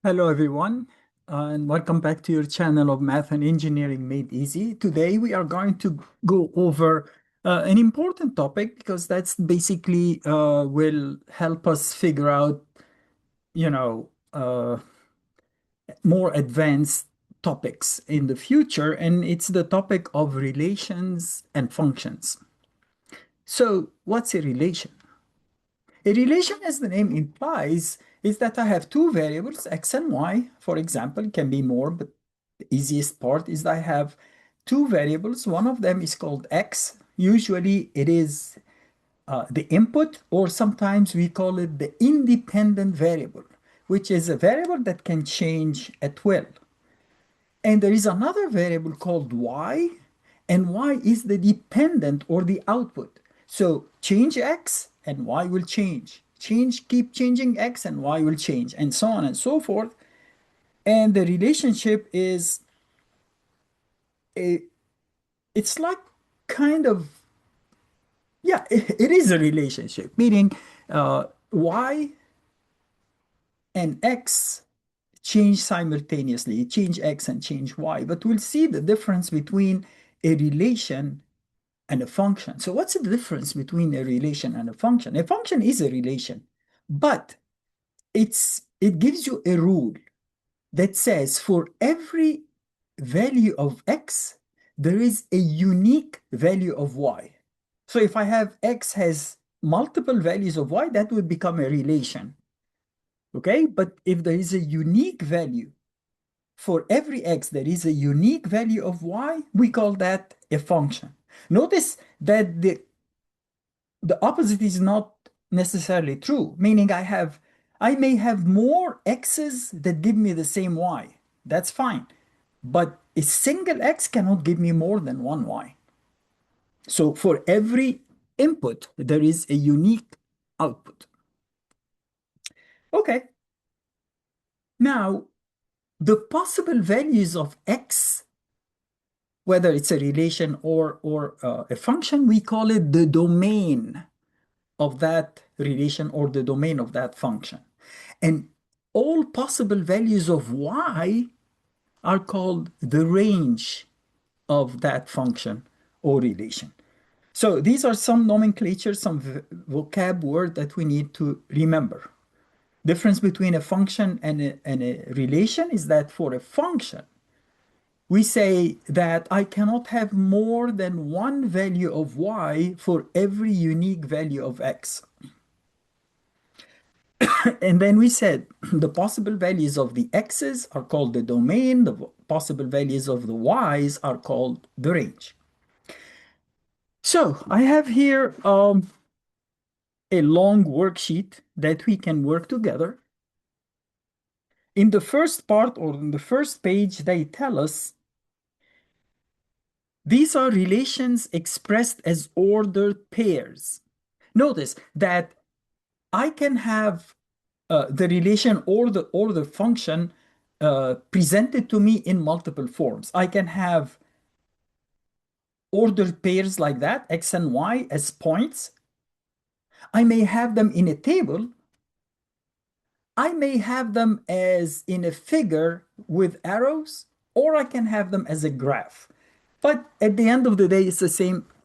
Hello, everyone, and welcome back to your channel of Math and Engineering Made Easy. Today, we are going to go over an important topic because that's basically will help us figure out, you know, more advanced topics in the future, and it's the topic of relations and functions. So, what's a relation? A relation, as the name implies, is that I have two variables, x and y, for example, can be more, but the easiest part is I have two variables. One of them is called x. Usually it is the input, or sometimes we call it the independent variable, which is a variable that can change at will. And there is another variable called y, and y is the dependent or the output. So change x and y will change. Keep changing x and y will change, and so on and so forth. And the relationship is a, it's like kind of, yeah, it is a relationship, meaning y and x change simultaneously, change x and change y. But we'll see the difference between a relation and a function. So what's the difference between a relation and a function? A function is a relation, but it gives you a rule that says for every value of x, there is a unique value of y. So if I have x has multiple values of y, that would become a relation. Okay, but if there is a unique value for every x, there is a unique value of y, we call that a function. Notice that the opposite is not necessarily true, meaning I may have more x's that give me the same y. That's fine. But a single x cannot give me more than one y. So for every input, there is a unique output. Okay. Now, the possible values of x, whether it's a relation or a function, we call it the domain of that relation or the domain of that function. And all possible values of y are called the range of that function or relation. So these are some nomenclature, some vocab word that we need to remember. Difference between a function and a relation is that for a function, we say that I cannot have more than one value of y for every unique value of x. And then we said the possible values of the x's are called the domain, the possible values of the y's are called the range. So I have here a long worksheet that we can work together. In the first part or in the first page, they tell us these are relations expressed as ordered pairs. Notice that I can have the relation or the function presented to me in multiple forms. I can have ordered pairs like that, x and y as points. I may have them in a table. I may have them as in a figure with arrows, or I can have them as a graph. But at the end of the day, it's the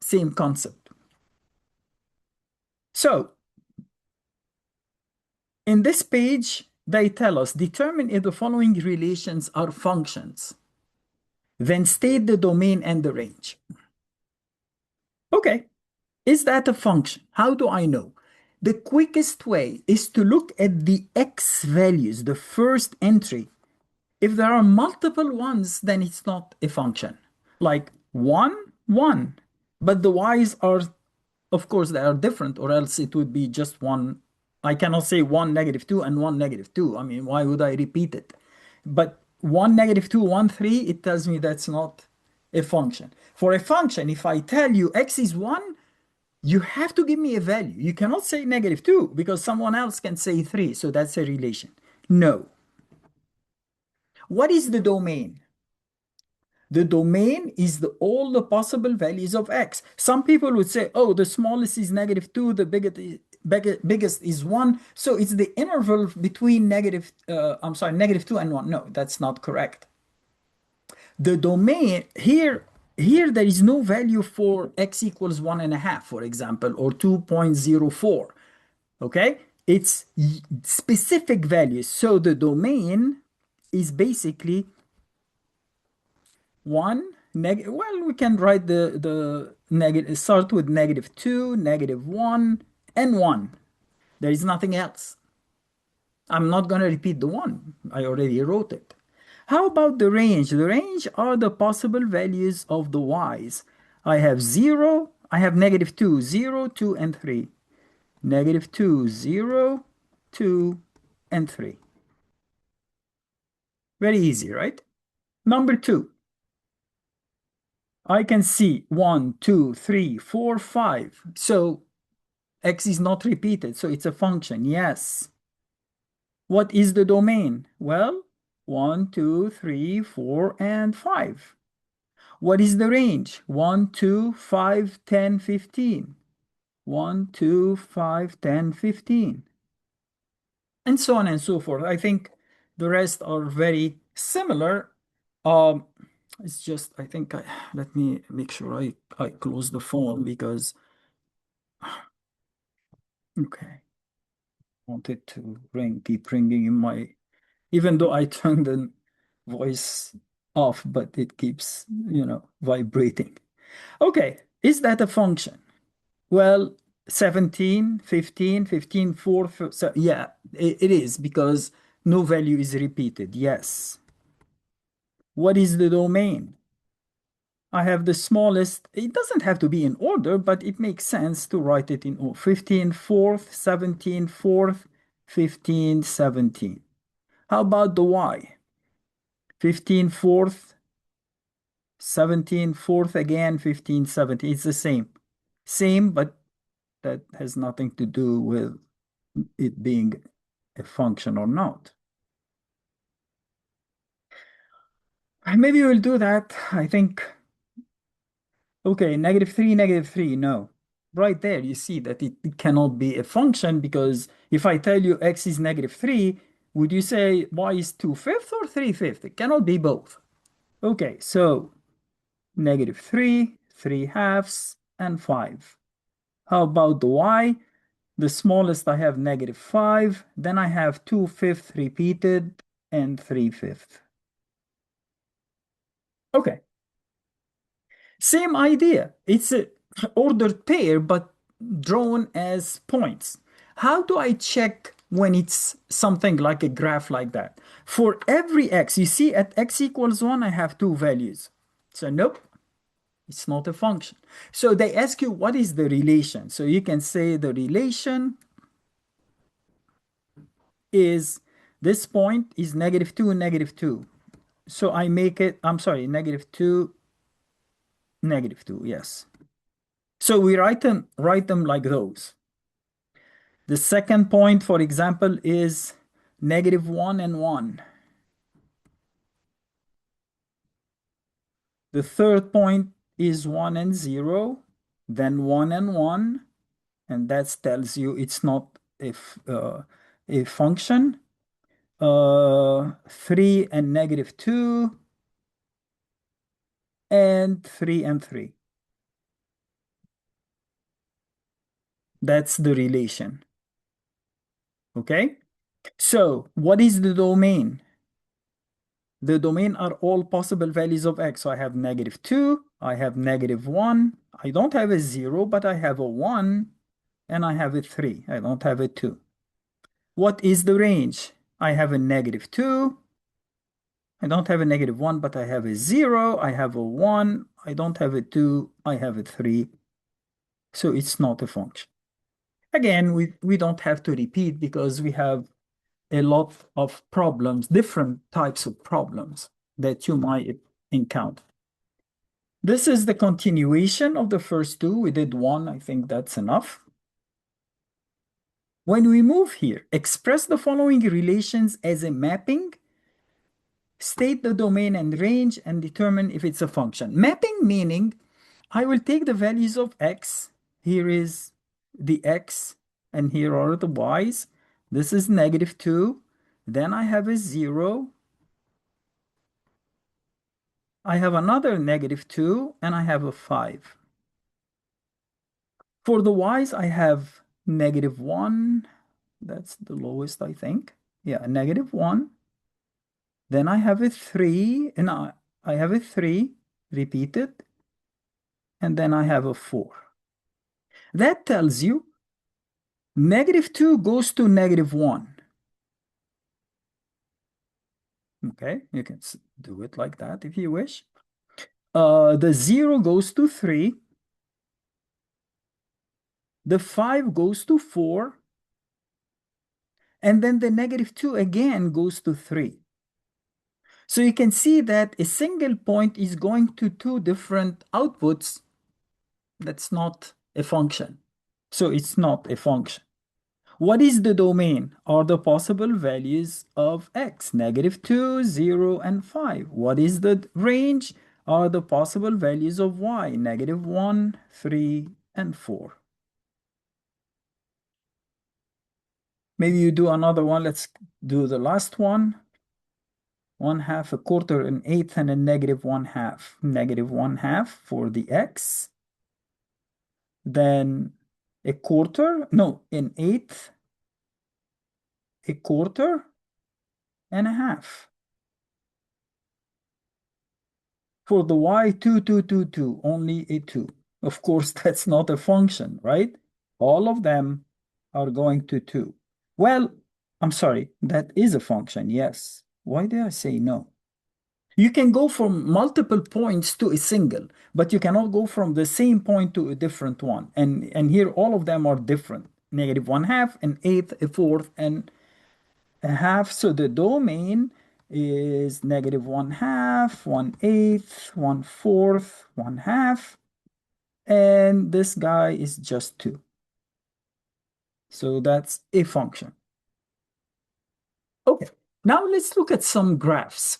same concept. So in this page, they tell us determine if the following relations are functions. Then state the domain and the range. Okay, is that a function? How do I know? The quickest way is to look at the x values, the first entry. If there are multiple ones, then it's not a function. Like 1, 1. But the y's are, of course, they are different, or else it would be just one. I cannot say 1, -2, and 1, -2. I mean, why would I repeat it? But 1, -2, 1, 3, it tells me that's not a function. For a function, if I tell you x is 1, you have to give me a value. You cannot say -2 because someone else can say 3, so that's a relation. No. What is the domain? The domain is all the possible values of x. Some people would say, oh, the smallest is -2, the biggest is... biggest is 1. So it's the interval between I'm sorry, -2 and 1. No, that's not correct. The domain here there is no value for x equals 1.5, for example, or 2.04. Okay? It's specific values. So the domain is basically 1, well, we can write the negative, start with -2, -1, and 1. There is nothing else. I'm not going to repeat the 1. I already wrote it. How about the range? The range are the possible values of the y's. I have 0, I have -2, 0, 2, and 3. -2, 0, 2, and 3. Very easy, right? Number 2, I can see 1, 2, 3, 4, 5. So x is not repeated, so it's a function. Yes. What is the domain? Well, 1, 2, 3, 4, and 5. What is the range? 1, 2, 5, 10, 15. 1, 2, 5, 10, 15. And so on and so forth. I think the rest are very similar. Um, it's just, I think, let me make sure I close the phone because, okay, wanted to keep ringing in my, even though I turned the voice off, but it keeps, vibrating. Okay, is that a function? Well, 17, 15, 15, 4, so yeah, it is because no value is repeated. Yes. What is the domain? I have the smallest, it doesn't have to be in order, but it makes sense to write it in order. 15, fourth, 17, fourth, 15, 17. How about the y? 15, fourth, 17, fourth again, 15, 17. It's the same. Same, but that has nothing to do with it being a function or not. Maybe we'll do that. I think, okay, -3, -3, no. Right there, you see that it cannot be a function because if I tell you x is -3, would you say y is 2/5 or 3/5? It cannot be both. Okay, so -3, 3/2, and 5. How about the y? The smallest I have -5, then I have 2/5 repeated and 3/5. Okay, same idea. It's a ordered pair, but drawn as points. How do I check when it's something like a graph like that? For every x, you see at x equals 1, I have two values. So nope, it's not a function. So they ask you what is the relation. So you can say the relation is this point is -2 and -2. So I make it, I'm sorry, -2, -2, yes. So we write them like those. The second point, for example, is -1 and 1. The third point is 1 and 0, then 1 and 1, and that tells you it's not a function. 3 and -2, and 3 and 3. That's the relation. Okay? So, what is the domain? The domain are all possible values of x. So I have -2, I have -1. I don't have a 0, but I have a 1, and I have a 3. I don't have a 2. What is the range? I have a -2. I don't have a -1, but I have a 0. I have a 1. I don't have a 2. I have a 3. So it's not a function. Again, we don't have to repeat because we have a lot of problems, different types of problems that you might encounter. This is the continuation of the first two. We did one, I think that's enough. When we move here, express the following relations as a mapping, state the domain and range, and determine if it's a function. Mapping meaning I will take the values of x. Here is the x, and here are the y's. This is negative 2. Then I have a 0. I have another negative 2, and I have a 5. For the y's, I have negative 1. That's the lowest, I think. Yeah, negative 1. Then I have a 3, and I have a 3 repeated, and then I have a 4. That tells you negative 2 goes to negative 1. Okay, you can do it like that if you wish. The 0 goes to 3. The 5 goes to 4. And then the negative 2 again goes to 3. So you can see that a single point is going to two different outputs. That's not a function. So it's not a function. What is the domain? Are the possible values of x, negative 2, 0, and 5. What is the range? Are the possible values of y, negative 1, 3, and 4. Maybe you do another one. Let's do the last one. 1/2, a quarter, an eighth, and a negative 1/2. Negative 1/2 for the x. Then a quarter, no, an eighth, a quarter, and a half. For the y, 2, 2, 2, 2, only a 2. Of course, that's not a function, right? All of them are going to 2. Well, I'm sorry, that is a function, yes. Why did I say no? You can go from multiple points to a single, but you cannot go from the same point to a different one. And here all of them are different. Negative 1/2, an eighth, a fourth, and a half. So the domain is negative 1/2, 1/8, 1/4, 1/2. And this guy is just 2. So that's a function. Okay, now let's look at some graphs.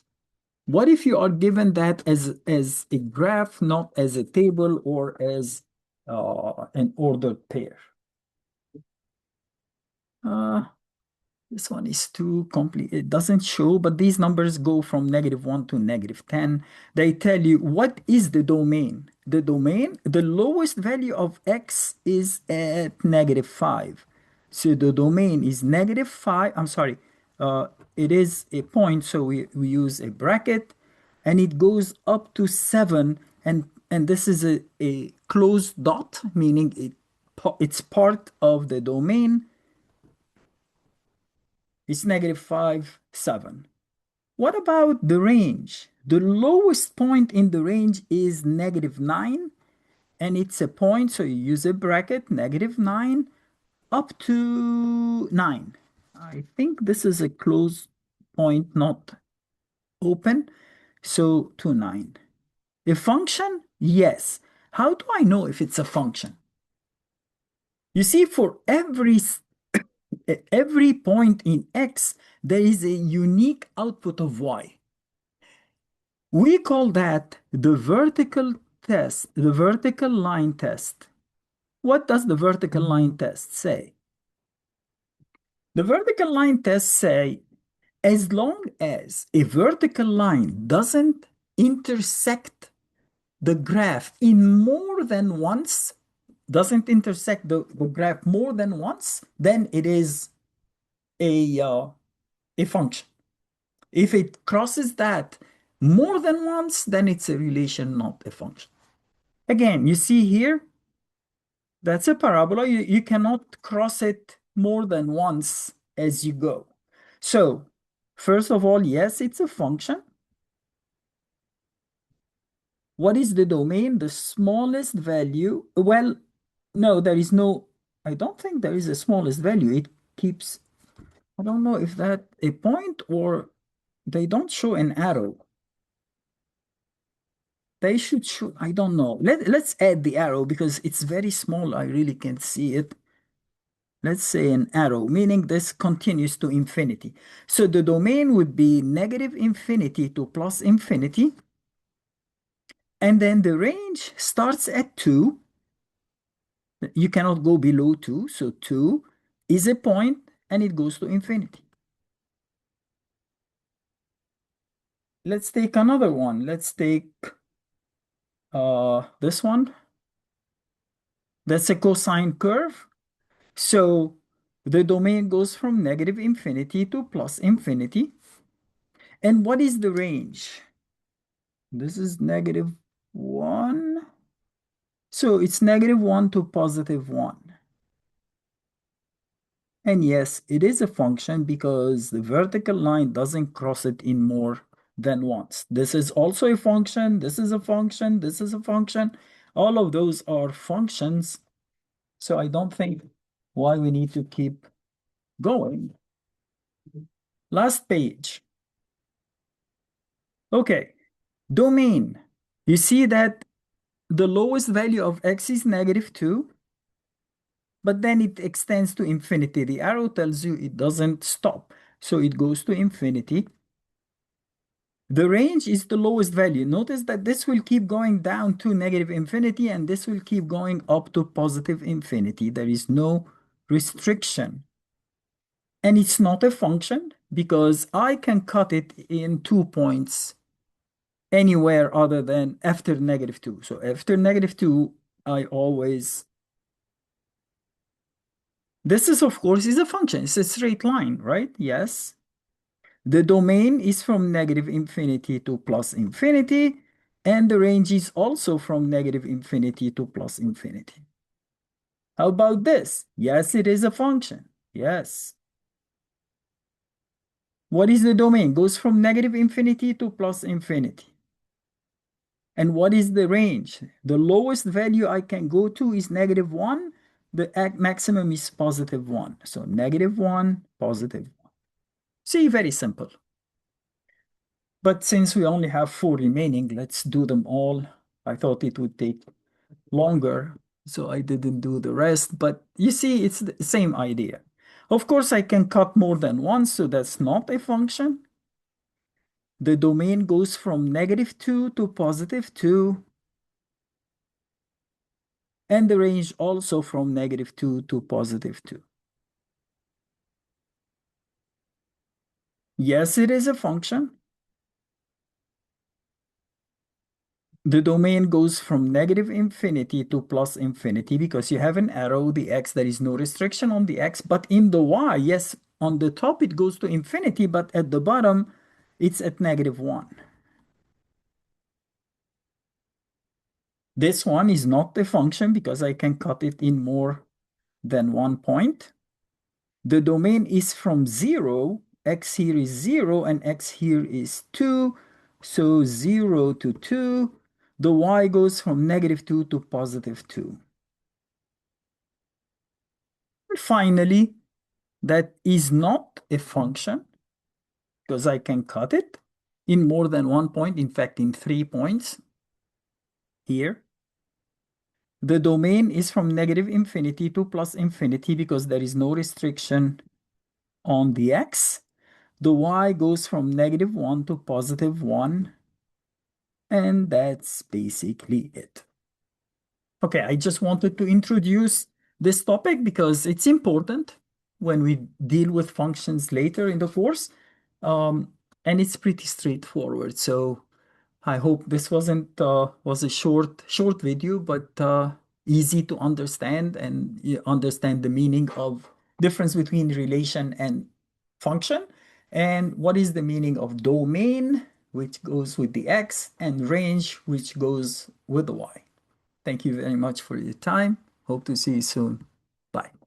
What if you are given that as a graph, not as a table or as an ordered pair? Uh, This one is too complete. It doesn't show, but these numbers go from negative 1 to negative 10. They tell you what is the domain. The domain, the lowest value of x is at negative 5. So the domain is negative 5. I'm sorry. It is a point, so we use a bracket, and it goes up to 7. And this is a closed dot, meaning it's part of the domain. It's negative 5, 7. What about the range? The lowest point in the range is negative 9, and it's a point, so you use a bracket, negative 9 up to 9. I think this is a closed point, not open, so to 9. A function? Yes. How do I know if it's a function? You see, for every point in x, there is a unique output of y. We call that the vertical test, the vertical line test. What does the vertical line test say? The vertical line test say, as long as a vertical line doesn't intersect the graph in more than once, doesn't intersect the graph more than once, then it is a function. If it crosses that more than once, then it's a relation, not a function. Again, you see here, that's a parabola. You cannot cross it more than once as you go. So, first of all, yes, it's a function. What is the domain? The smallest value. Well, no, there is no, I don't think there is a smallest value. It keeps, I don't know if that a point or they don't show an arrow. They should show, I don't know. Let's add the arrow because it's very small. I really can't see it. Let's say an arrow, meaning this continues to infinity. So the domain would be negative infinity to plus infinity. And then the range starts at 2. You cannot go below 2, so 2. is a point and it goes to infinity. Let's take another one. Let's take this one. That's a cosine curve. So the domain goes from negative infinity to plus infinity. And what is the range? This is -1. So it's -1 to +1. And yes, it is a function because the vertical line doesn't cross it in more than once. This is also a function. This is a function. This is a function. All of those are functions. So I don't think why we need to keep going. Last page. Okay, domain. You see that the lowest value of x is -2, but then it extends to infinity. The arrow tells you it doesn't stop, so it goes to infinity. The range is the lowest value. Notice that this will keep going down to negative infinity, and this will keep going up to positive infinity. There is no restriction. And it's not a function because I can cut it in 2 points anywhere other than after -2. So after -2, I always, this is of course is a function. It's a straight line, right? Yes. The domain is from negative infinity to plus infinity, and the range is also from negative infinity to plus infinity. How about this? Yes, it is a function. Yes. What is the domain? Goes from negative infinity to plus infinity. And what is the range? The lowest value I can go to is -1. The maximum is +1. So -1, +1. See, very simple. But since we only have 4 remaining, let's do them all. I thought it would take longer, so I didn't do the rest. But you see, it's the same idea. Of course, I can cut more than once, so that's not a function. The domain goes from -2 to +2, and the range also from -2 to +2. Yes, it is a function. The domain goes from negative infinity to plus infinity because you have an arrow, the x, there is no restriction on the x, but in the y, yes, on the top it goes to infinity, but at the bottom it's at -1. This one is not a function because I can cut it in more than 1 point. The domain is from 0, x here is 0 and x here is 2, so 0 to 2. The y goes from -2 to +2. Finally, that is not a function because I can cut it in more than 1 point, in fact, in 3 points here. The domain is from negative infinity to plus infinity because there is no restriction on the x. The y goes from -1 to +1, and that's basically it. Okay, I just wanted to introduce this topic because it's important when we deal with functions later in the course. Um, and it's pretty straightforward. So I hope this was a short video, but easy to understand, and you understand the meaning of difference between relation and function, and what is the meaning of domain, which goes with the x, and range, which goes with the y. Thank you very much for your time. Hope to see you soon. Bye.